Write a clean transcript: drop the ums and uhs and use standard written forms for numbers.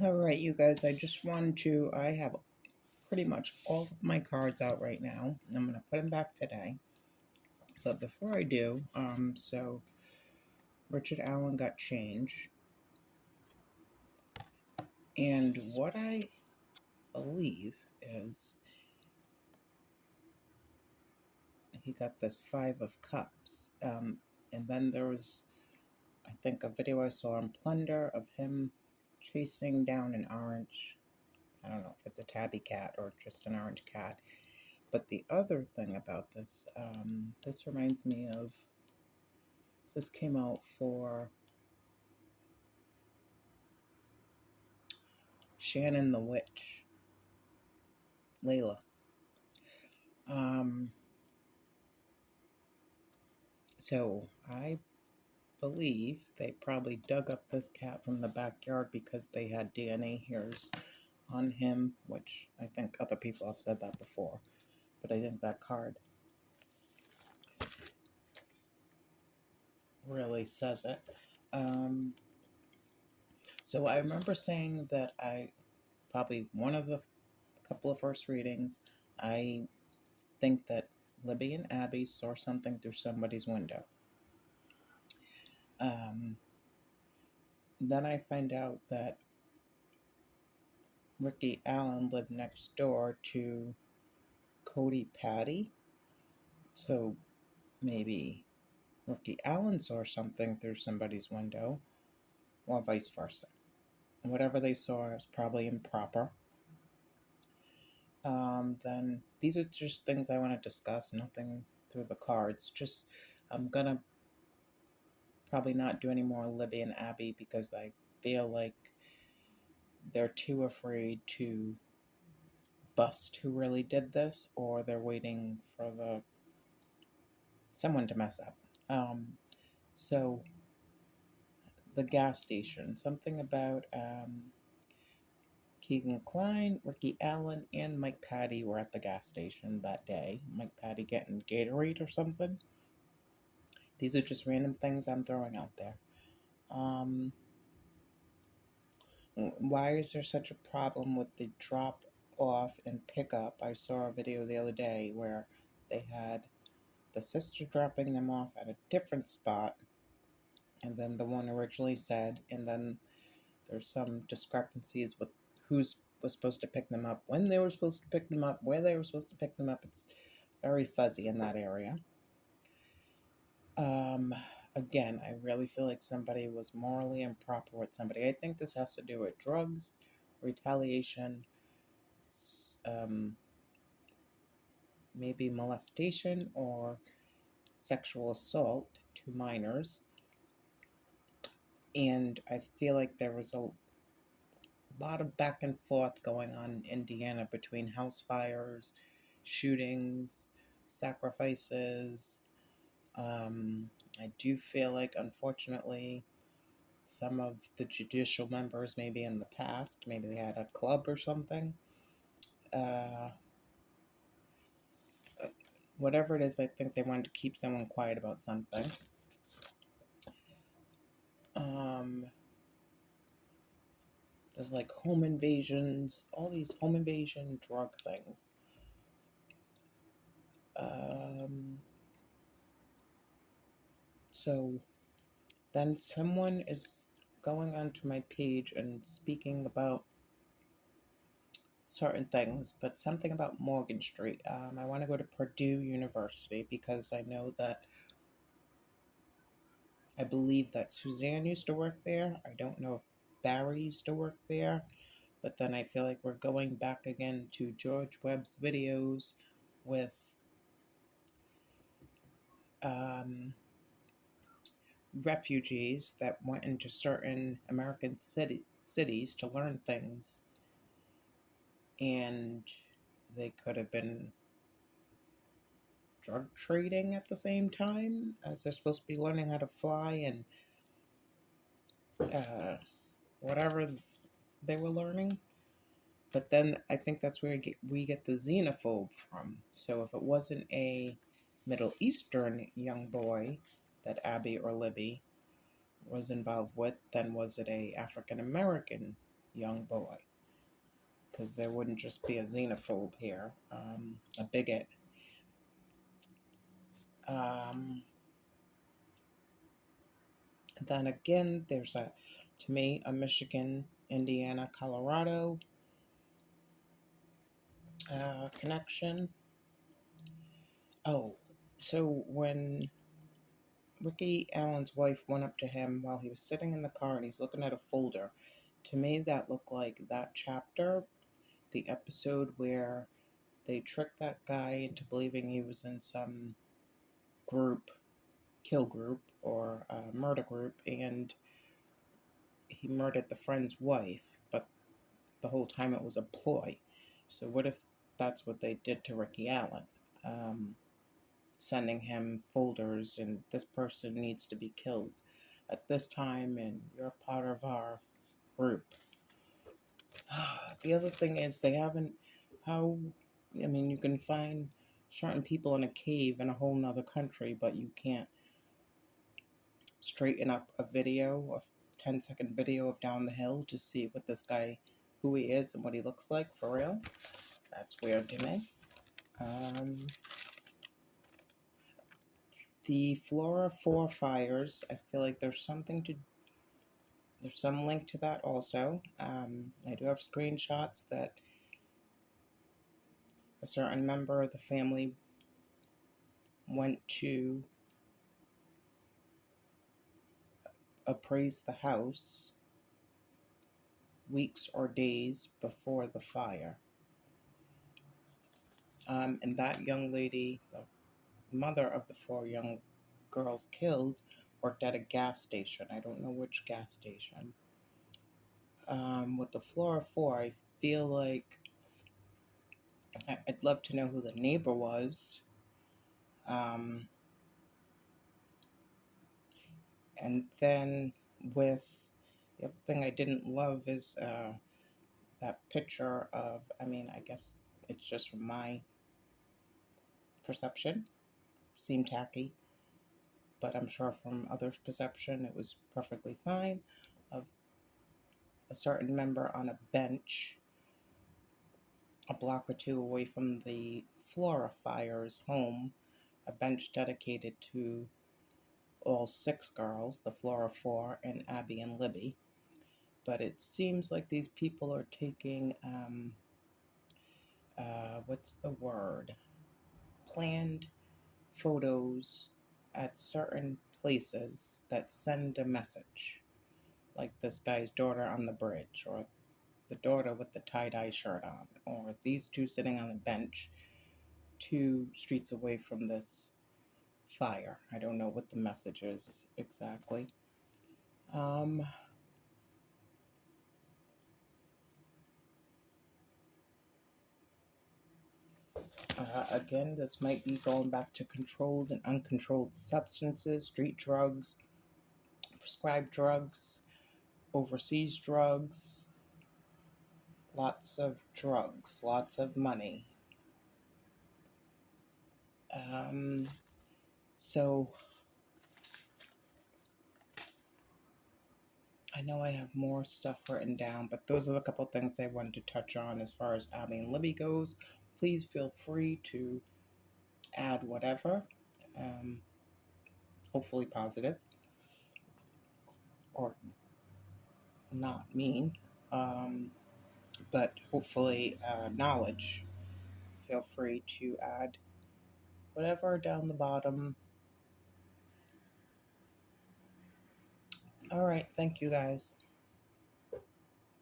All right, you guys, I have pretty much all of my cards out right now. I'm going to put them back today. But before I do, so Richard Allen got changed. And what I believe is he got this Five of Cups. And then there was, I think, a video I saw on Plunder of him chasing down an orange. I don't know if it's a tabby cat or just an orange cat. But the other thing about this, this reminds me of, this came out for Shannon the Witch, Layla. Um, so I believe they probably dug up this cat from the backyard because they had DNA hairs on him, which I think other people have said that before. But I think that card really says it. So I remember saying that probably one of the couple of first readings, I think that Libby and Abby saw something through somebody's window. Then I find out that Ricky Allen lived next door to Cody Patty. So maybe Ricky Allen saw something through somebody's window, or vice versa. Whatever they saw is probably improper. Then these are just things I want to discuss, nothing through the cards. Just, I'm going to probably not do any more Libby and Abby because I feel like they're too afraid to bust who really did this, or they're waiting for someone to mess up. So the gas station, something about Keegan Klein, Ricky Allen, and Mike Patty were at the gas station that day. Mike Patty getting Gatorade or something. These are just random things I'm throwing out there. Why is there such a problem with the drop off and pickup? I saw a video the other day where they had the sister dropping them off at a different spot, and then the one originally said, and then there's some discrepancies with who's was supposed to pick them up, when they were supposed to pick them up, where they were supposed to pick them up. It's very fuzzy in that area. Again, I really feel like somebody was morally improper with somebody. I think this has to do with drugs, retaliation, maybe molestation or sexual assault to minors. And I feel like there was a lot of back and forth going on in Indiana between house fires, shootings, sacrifices. I do feel like, unfortunately, some of the judicial members, maybe in the past, maybe they had a club or something. Whatever it is, I think they wanted to keep someone quiet about something. There's like home invasions, all these home invasion drug things. So then someone is going onto my page and speaking about certain things, but something about Morgan Street. I want to go to Purdue University because I know that, I believe that Suzanne used to work there. I don't know if Barry used to work there, but then I feel like we're going back again to George Webb's videos with refugees that went into certain American cities to learn things, and they could have been drug trading at the same time as they're supposed to be learning how to fly and whatever they were learning. But then I think that's where we get the xenophobe from. So if it wasn't a Middle Eastern young boy that Abby or Libby was involved with, then was it a African American young boy, because there wouldn't just be a xenophobe here, a bigot. Then again, there's to me, a Michigan, Indiana, Colorado connection. Oh, so when Ricky Allen's wife went up to him while he was sitting in the car and he's looking at a folder, to me that looked like that chapter, the episode where they tricked that guy into believing he was in some group, kill group, or murder group, and he murdered the friend's wife, but the whole time it was a ploy. So what if that's what they did to Ricky Allen? Sending him folders and this person needs to be killed at this time and you're part of our group. The other thing is they haven't, you can find certain people in a cave in a whole nother country, but you can't straighten up a video, a 10-second video of down the hill to see what this guy, who he is and what he looks like for real. That's weird to me. The Flora 4 fires, I feel like there's some link to that also. I do have screenshots that a certain member of the family went to appraise the house weeks or days before the fire. And that young lady, the mother of the 4 young girls killed, worked at a gas station. I don't know which gas station. With the Flora 4, I feel like I'd love to know who the neighbor was. And then with the other thing I didn't love is that picture of, I guess it's just from my perception, seemed tacky, but I'm sure from others' perception it was perfectly fine, of a certain member on a bench a block or 2 away from the Flora Fire's home, a bench dedicated to all 6 girls, the Flora 4 and Abby and Libby. But it seems like these people are taking, planned photos at certain places that send a message. Like this guy's daughter on the bridge, or the daughter with the tie-dye shirt on, or these 2 sitting on a bench 2 streets away from this fire. I don't know what the message is exactly. Again, this might be going back to controlled and uncontrolled substances, street drugs, prescribed drugs, overseas drugs, lots of drugs, lots of money. So I know I have more stuff written down, but those are the couple things I wanted to touch on as far as Abby and Libby goes. Please feel free to add whatever, hopefully positive or not mean, but hopefully knowledge. Feel free to add whatever down the bottom. All right, thank you guys.